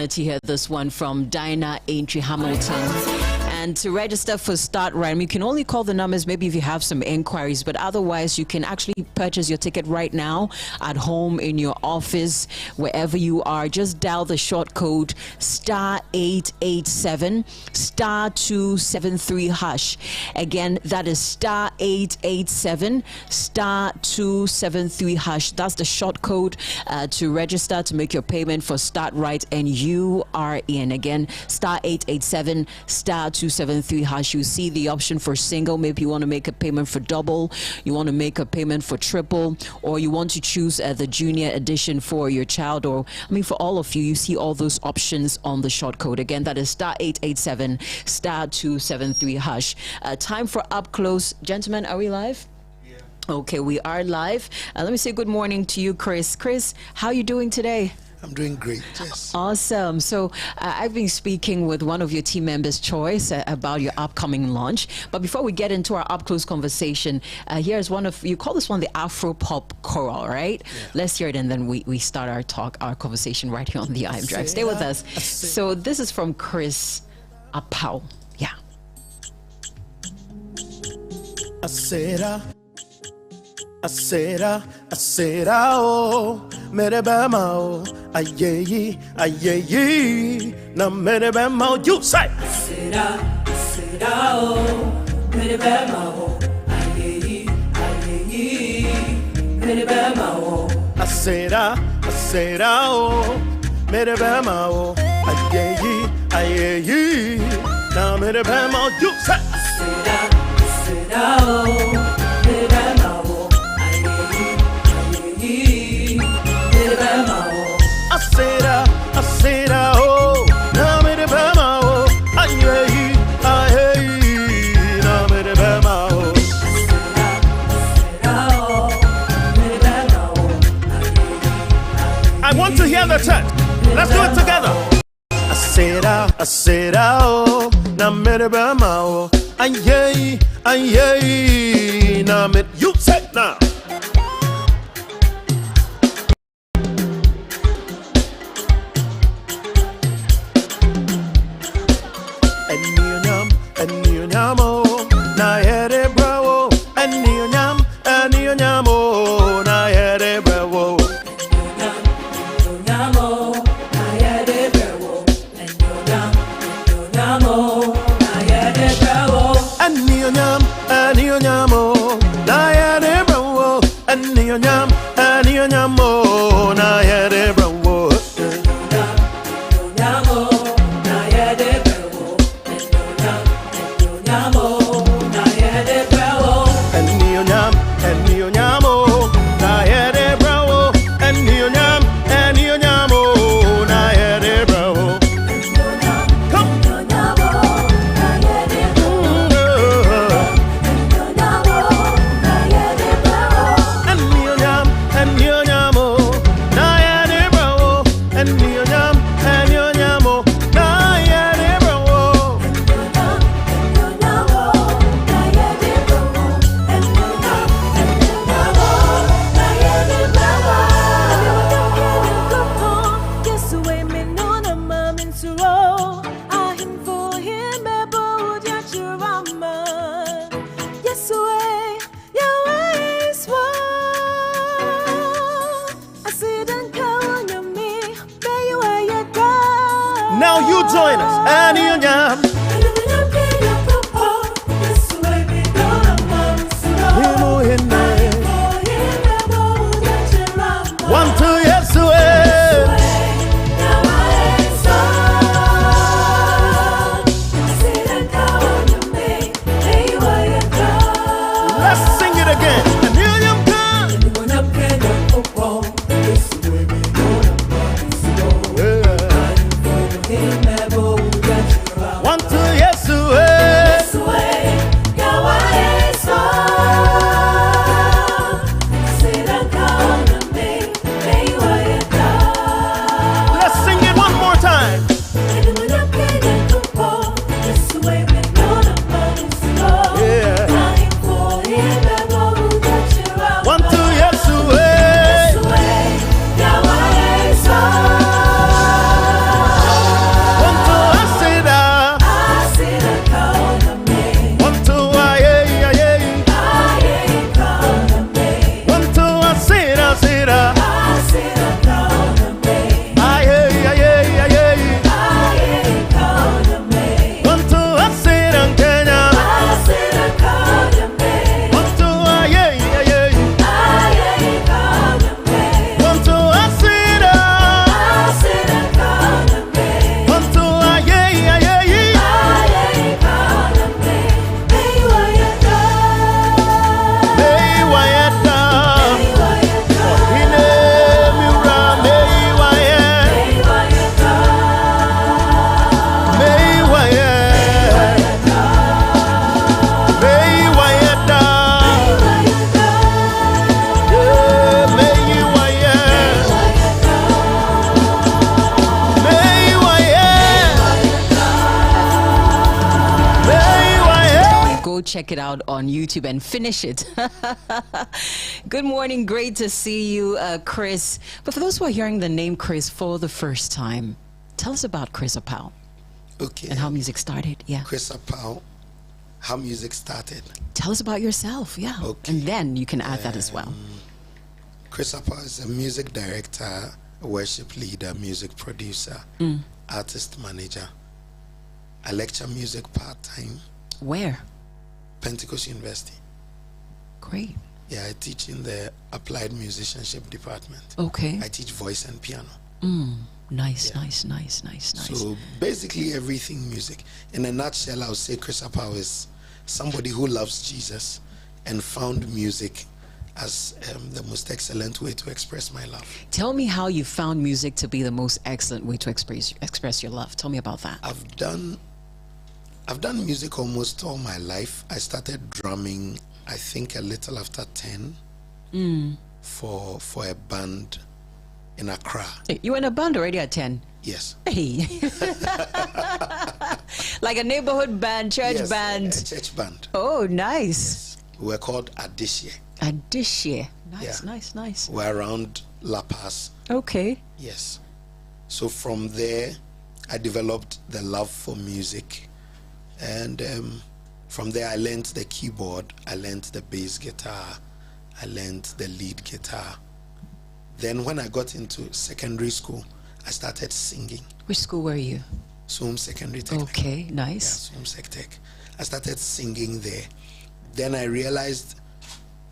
wanted to hear this one from Dinah Aintree Hamilton. And to register for Start Right, you can only call the numbers maybe if you have some inquiries, but otherwise you can actually purchase your ticket right now at home, in your office, wherever you are. Just dial the short code *887 *273 hash. Again, that is *887 *273 hash. That's the short code to register to make your payment for Start Right, and you are in. Again, *887 *273 hash. You see the option for single. Maybe you want to make a payment for double, you want to make a payment for triple, or you want to choose the junior edition for your child, or for all of you. You see all those options on the short code. Again, that is *887 *273 hash. Time for Up Close. Gentlemen, are we live? Okay, we are live. Let me say good morning to you, Chris. Chris, how are you doing today? I'm doing great, yes. Awesome. So I've been speaking with one of your team members, Choice, about your upcoming launch. But before we get into our up-close conversation, here's one of, you call this one the Afro-pop choral, right? Yeah. Let's hear it, and then we start our conversation right here on the iMDrive. Stay with us. So this is from Chris Apau. Yeah. Asera, oh, mere bema, aye, na mere bema, you say. Asera, oh, mere bema, aye, mere bema, Asera, oh, mere bema, aye, na mere bema, you say. Asera, oh, mere bema. Asera, oh, na mere bema, oh, aye, na mere bema, oh. I want to hear the church. Let's do it together. Asera, oh, na mere bema, oh, aye, na mere. You say now. Now you join us. One, two, yes, let's sing it again. One, two, yes, check it out on YouTube and finish it. Good morning. Great to see you, Chris. But for those who are hearing the name Chris for the first time, tell us about Chris Apau. Okay. And how music started. Yeah. Chris Apau, how music started. Tell us about yourself. Yeah. Okay. And then you can add that as well. Chris Apau is a music director, a worship leader, music producer, artist manager. I lecture music part-time. Where? Pentecost University. Great. Yeah, I teach in the applied musicianship department. Okay. I teach voice and piano. Nice, Yeah. nice. So basically everything music. In a nutshell, I would say Chris Apau is somebody who loves Jesus and found music as the most excellent way to express my love. Tell me how you found music to be the most excellent way to express your love. Tell me about that. I've done music almost all my life. I started drumming, I think, a little after 10 for a band in Accra. Hey, you were in a band already at 10? Yes. Hey. Like a neighborhood band, church Yes, band. a church band. Oh, nice. We were called Adishye. Adishye. Nice, Yeah. nice. We're around La Paz. Okay. Yes. So from there, I developed the love for music. And from there, I learned the keyboard. I learned the bass guitar. I learned the lead guitar. Then when I got into secondary school, I started singing. Which school were you? Soom Secondary Technical. Okay, Yeah, nice. Soom Sec Tech. I started singing there. Then I realized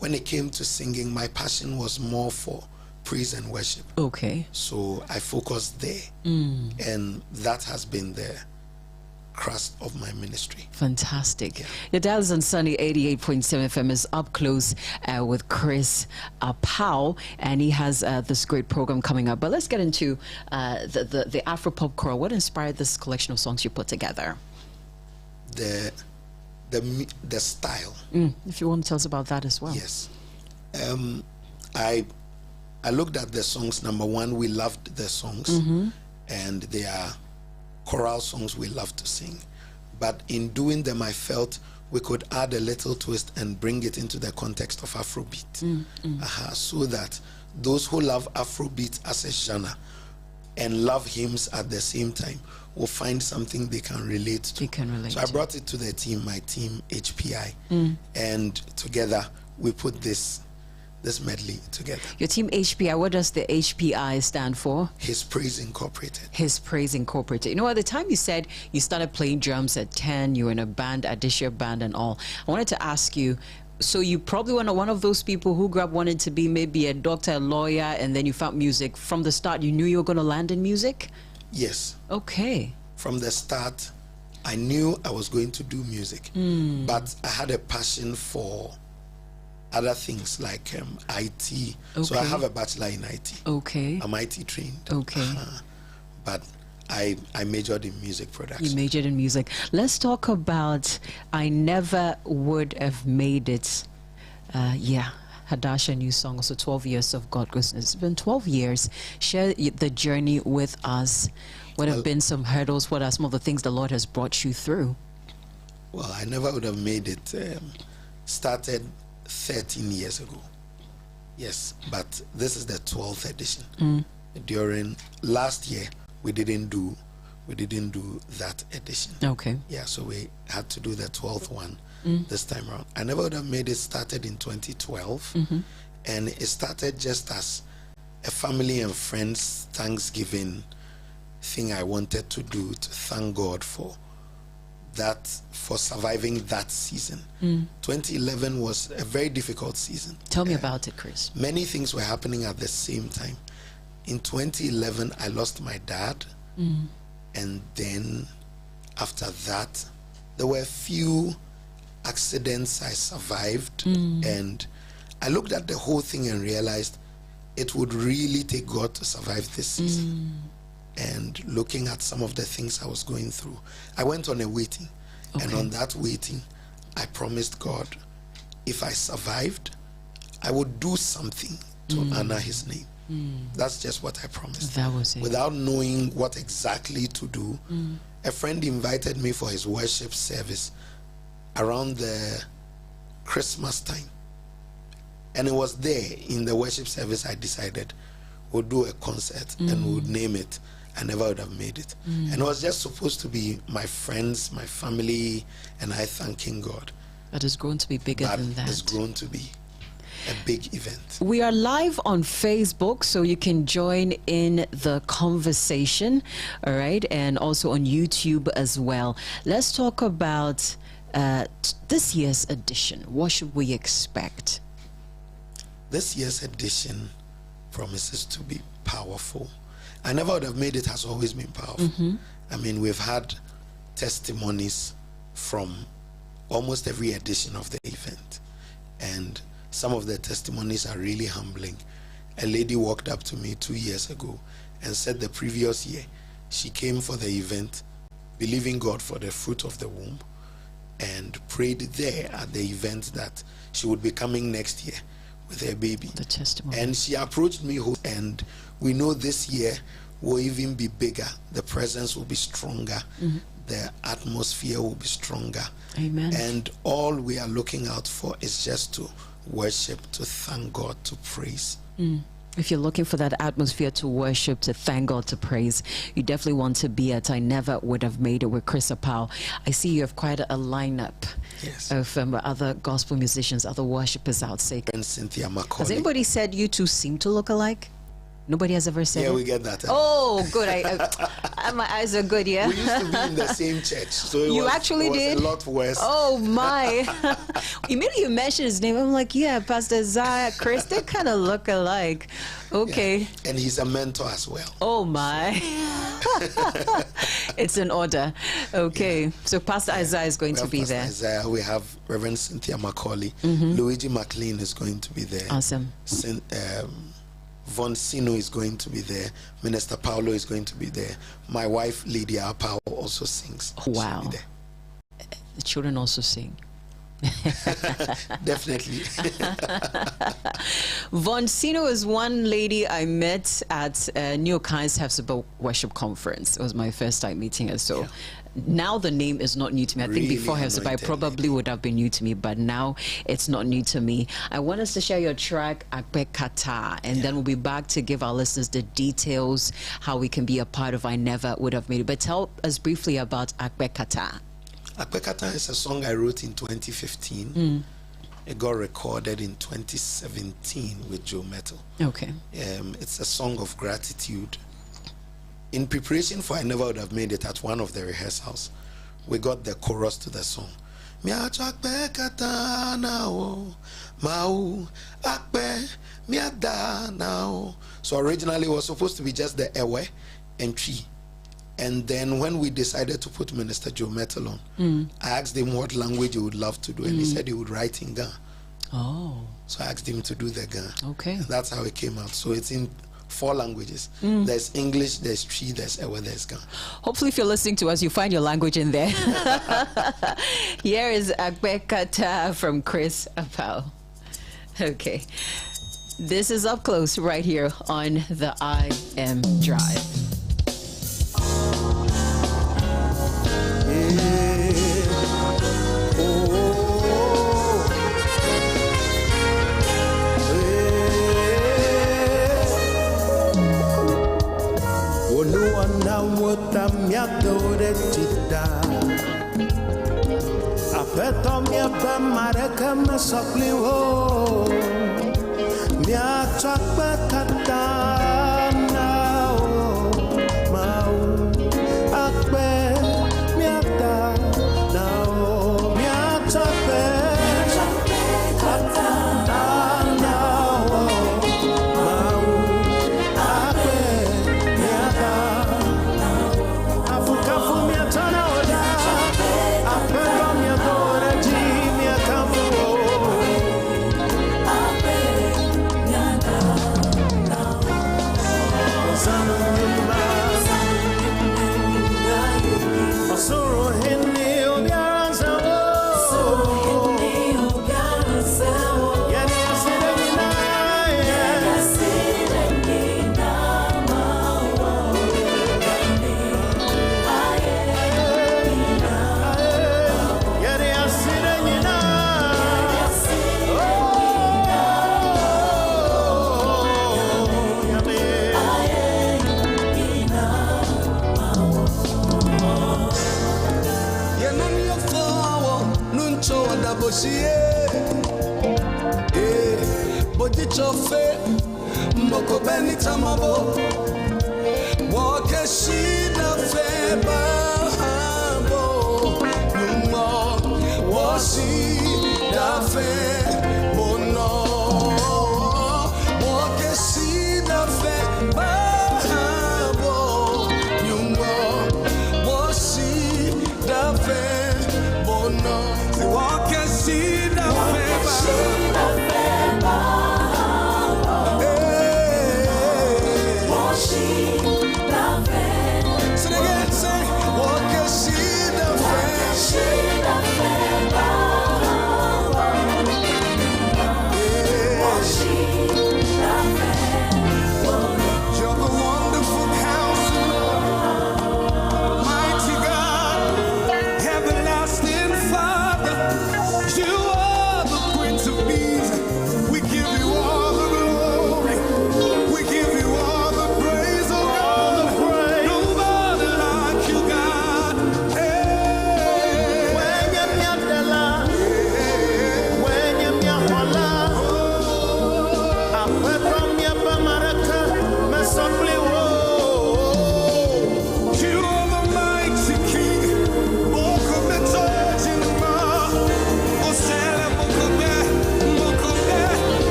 when it came to singing, my passion was more for praise and worship. Okay. So I focused there. And that has been the crust of my ministry. Fantastic. Yeah. Your dial is on Sunny 88.7 FM is up close with Chris Apau, and he has this great program coming up. But let's get into the Afro-pop choral. What inspired this collection of songs you put together? The style. If you want to tell us about that as well. Yes. I looked at the songs. Number one, we loved the songs, and they are choral songs we love to sing. But in doing them, I felt we could add a little twist and bring it into the context of Afrobeat, so that those who love Afrobeat as a genre and love hymns at the same time will find something they can relate to. They can relate So I to. brought it to the team, my team HPI, and together we put this medley together. Your team HPI, what does the HPI stand for? His Praise Incorporated. His Praise Incorporated. You know, at the time you said you started playing drums at 10, you were in a band, Adishye band and all. I wanted to ask you, so you probably were one of those people who grew up wanting to be maybe a doctor, a lawyer, and then you found music. From the start, you knew you were going to land in music? Yes. Okay. From the start, I knew I was going to do music, but I had a passion for other things like IT. So I Okay. have a bachelor in IT. Okay. I'm IT trained. Okay. But I majored in music production. You majored in music. Let's talk about I Never Would Have Made It. Hadasha, new song, also 12 years of God Goodness. It's been 12 years. Share the journey with us. What have been some hurdles? What are some of the things the Lord has brought you through? Well, I never would have made it. Started 13 years ago. Yes, but this is the 12th edition. During last year, we didn't do that edition. Okay. Yeah, so we had to do the 12th one this time around. I never would have made it. Started in 2012, and it started just as a family and friends Thanksgiving thing I wanted to do to thank God for that, for surviving that season. 2011 was a very difficult season. Tell me about it, Chris. Many things were happening at the same time. In 2011, I lost my dad. And then after that, there were a few accidents I survived. And I looked at the whole thing and realized it would really take God to survive this season. And looking at some of the things I was going through, I went on a waiting. And on that waiting, I promised God, if I survived, I would do something to honor his name. That's just what I promised. That was it. Without knowing what exactly to do, a friend invited me for his worship service around the Christmas time. And it was there in the worship service I decided we'll do a concert and we'll name it. I never would have made it. And it was just supposed to be my friends, my family, and I thanking God. That has grown to be bigger than that. It's grown to be a big event. We are live on Facebook, so you can join in the conversation, all right, and also on YouTube as well. Let's talk about this year's edition. What should we expect? This year's edition promises to be powerful. I never would have made it has always been powerful. I mean, we've had testimonies from almost every edition of the event, and some of the testimonies are really humbling. A lady walked up to me 2 years ago and said the previous year she came for the event believing God for the fruit of the womb and prayed there at the event that she would be coming next year with her baby. The testimony. And she approached me, and we know this year will even be bigger. The presence will be stronger. The atmosphere will be stronger. Amen. And all we are looking out for is just to worship, to thank God, to praise. If you're looking for that atmosphere to worship, to thank God, to praise, you definitely want to be at I Never Would Have Made It with Chris Apau. I see you have quite a lineup of other gospel musicians, other worshippers out there. And Cynthia McCauley. Has anybody said you two seem to look alike? Nobody has ever said Yeah, it? we get that. Oh, good. My eyes are good, yeah? We used to be in the same church, so it You was, actually it was did? a lot worse. Oh, my. Immediately you mentioned his name, I'm like, yeah, Pastor Zaya, Chris, they kind of look alike. Okay. Yeah. And he's a mentor as well. Oh, my. It's an order. Okay. So Pastor Isaiah is going to be Pastor there. Isaiah, we have Reverend Cynthia McCauley. Luigi McLean is going to be there. Awesome. Von Sino is going to be there. Minister Paulo is going to be there. My wife, Lydia Apau, also sings. Wow. She'll be there. The children also sing. Definitely. Von Sino is one lady I met at New York Hefzibah Worship Conference. It was my first time meeting her. So now the name is not new to me. I think Really before Hefzibah, it probably would have been new to me, but now it's not new to me. I want us to share your track, Akbe Kata, and then we'll be back to give our listeners the details, how we can be a part of I Never Would Have Made It. But tell us briefly about Akbe Kata. Akbe Kata is a song I wrote in 2015. It got recorded in 2017 with Joe Metal. Okay. It's a song of gratitude. In preparation for I Never Would Have Made It, at one of the rehearsals, we got the chorus to the song. Akbe Kata now, mau akbe miada now. So originally it was supposed to be just the ewe and tree. And then when we decided to put Minister Joe Metal on, I asked him what language he would love to do, and he said he would write in Ghana. Oh. So I asked him to do the Ghana. Okay. And that's how it came out. So it's in 4 languages. There's English, there's Tree, there's Ewe, there's Ghana. Hopefully if you're listening to us, you find your language in there. Here is Akbe Kata from Chris Apau. Okay. This is Up Close right here on the iMDrive.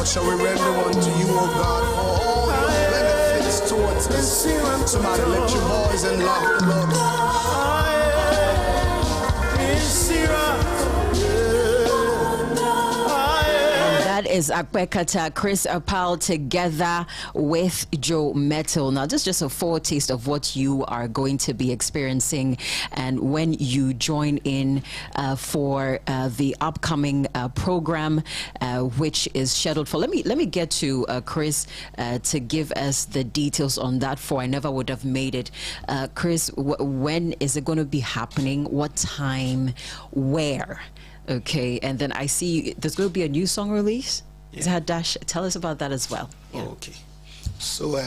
What shall we render unto you, O God, for all your benefits towards us? Somebody lift your voice and love the Lord. That is Akpekata, Chris Apau together with Joe Metal. Now, this is just a foretaste of what you are going to be experiencing, and when you join in for the upcoming program, which is scheduled for. Let me get to Chris to give us the details on that. For I never would have made it. Chris, when is it going to be happening? What time? Where? Okay, and then I see there's going to be a new song release. Yeah. Is that Dash? Tell us about that as well. Yeah. Okay, so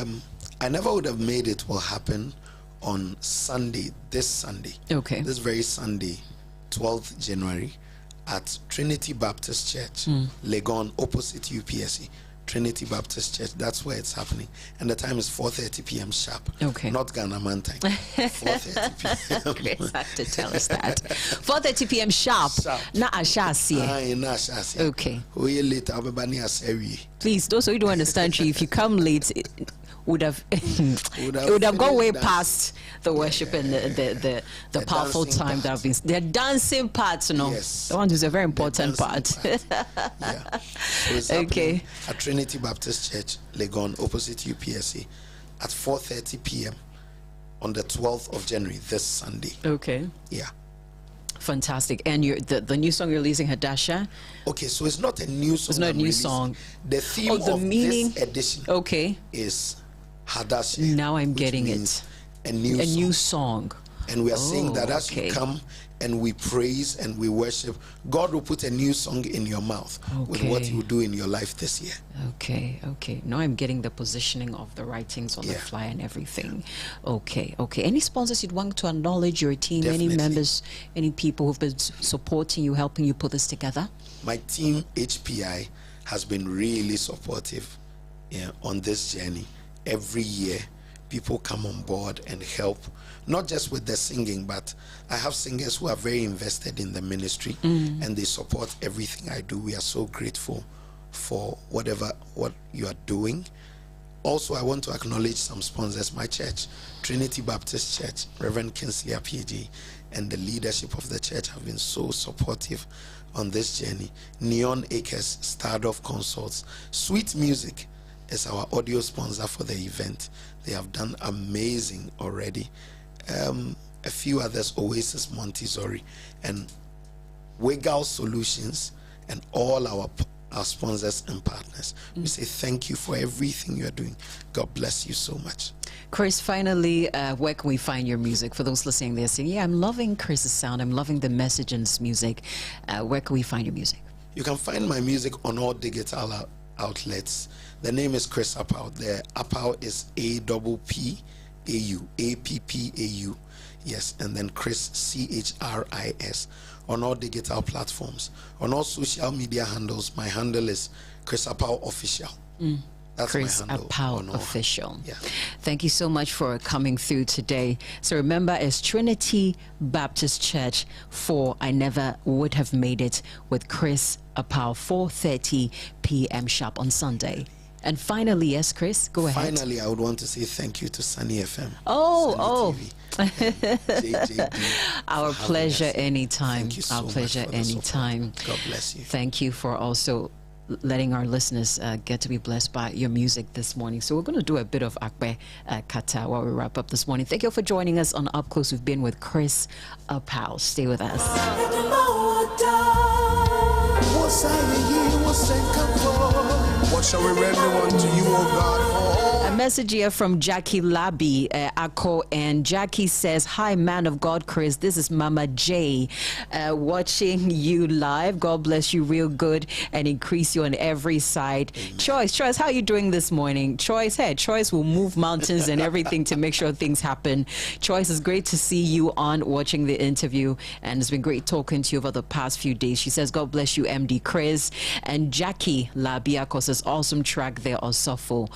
I never would have made it will happen on Sunday, this Sunday. Okay. This very Sunday, 12th January, at Trinity Baptist Church, Legon, opposite UPSC. Trinity Baptist Church, that's where it's happening, and the time is 4:30 p.m. sharp. Okay. Not Ghana man time. 4:30 p.m. Chris have to tell us that. 4:30 p.m. sharp. Na ashasi. Okay. We late ababani aseri. Please, those who don't understand, if you come late, it would have gone way past the worship and the powerful time that have been. The dancing part, you know. Yes. The one who's a very important part. Yeah. So it's Okay. at Trinity Baptist Church, Legon, opposite UPSC, at 4:30 p.m. on the 12th of January, this Sunday. Okay. Yeah. Fantastic. And the new song you're releasing, Hadasha? Okay, so it's not a new song. It's not a I'm new releasing. song. The theme the of meaning. this edition Okay. is Hadasha. Now I'm which getting means it. A new A song. new song. And we are saying that as okay. you come and we praise and we worship, God will put a new song in your mouth with what Okay. He will do in your life this year. Okay. Now I'm getting the positioning of the writings on the Yeah. flyer and everything. Okay. Any sponsors you'd want to acknowledge, your team, Definitely. any members, any people who've been supporting you, helping you put this together? My team, HPI, has been really supportive on this journey. Every year, people come on board and help, not just with the singing, but I have singers who are very invested in the ministry and they support everything I do. We are so grateful for what you are doing. Also, I want to acknowledge some sponsors. My church, Trinity Baptist Church, Reverend Chris Apau, and the leadership of the church have been so supportive on this journey. Neon Acres, Stardust Consults, Sweet Music is our audio sponsor for the event. They have done amazing already. A few others, Oasis Montessori and Wiggle Solutions, and all our sponsors and partners. We say thank you for everything you are doing. God bless you so much. Chris, finally, where can we find your music? For those listening, they're saying, yeah, I'm loving Chris's sound. I'm loving the message in his music. Where can we find your music? You can find my music on all digital outlets. The name is Chris Apau. The Apau is APPAU, APPAU. Yes, and then Chris, CHRIS, on all digital platforms. On all social media handles, my handle is Chris Apau Official. That's Chris my handle. Apau Official. Yeah. Thank you so much for coming through today. So remember, it's Trinity Baptist Church for I Never Would Have Made It with Chris Apau, 4:30 p.m. sharp on Sunday. And finally, yes, Chris, go ahead. Finally, I would want to say thank you to Sunny FM. Sunny TV, JJD, our pleasure anytime. Thank you so Our much pleasure for the support. anytime. God bless you. Thank you for also letting our listeners get to be blessed by your music this morning. So we're going to do a bit of Akbe Kata while we wrap up this morning. Thank you for joining us on Up Close. We've been with Chris Apau. Stay with us. What shall we render unto you, O God? A message here from Jackie Labi Ako, and Jackie says, hi, man of God, Chris. This is Mama J watching you live. God bless you real good and increase you on every side. Choice, how are you doing this morning? Choice will move mountains and everything to make sure things happen. Choice, is great to see you on watching the interview, and it's been great talking to you over the past few days. She says, God bless you, MD Chris. And Jackie Labi Ako says, awesome track there, Osofo.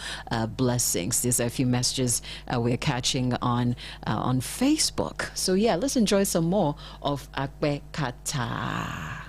Blessings. There's a few messages we're catching on Facebook. So yeah, let's enjoy some more of Akbe Kata.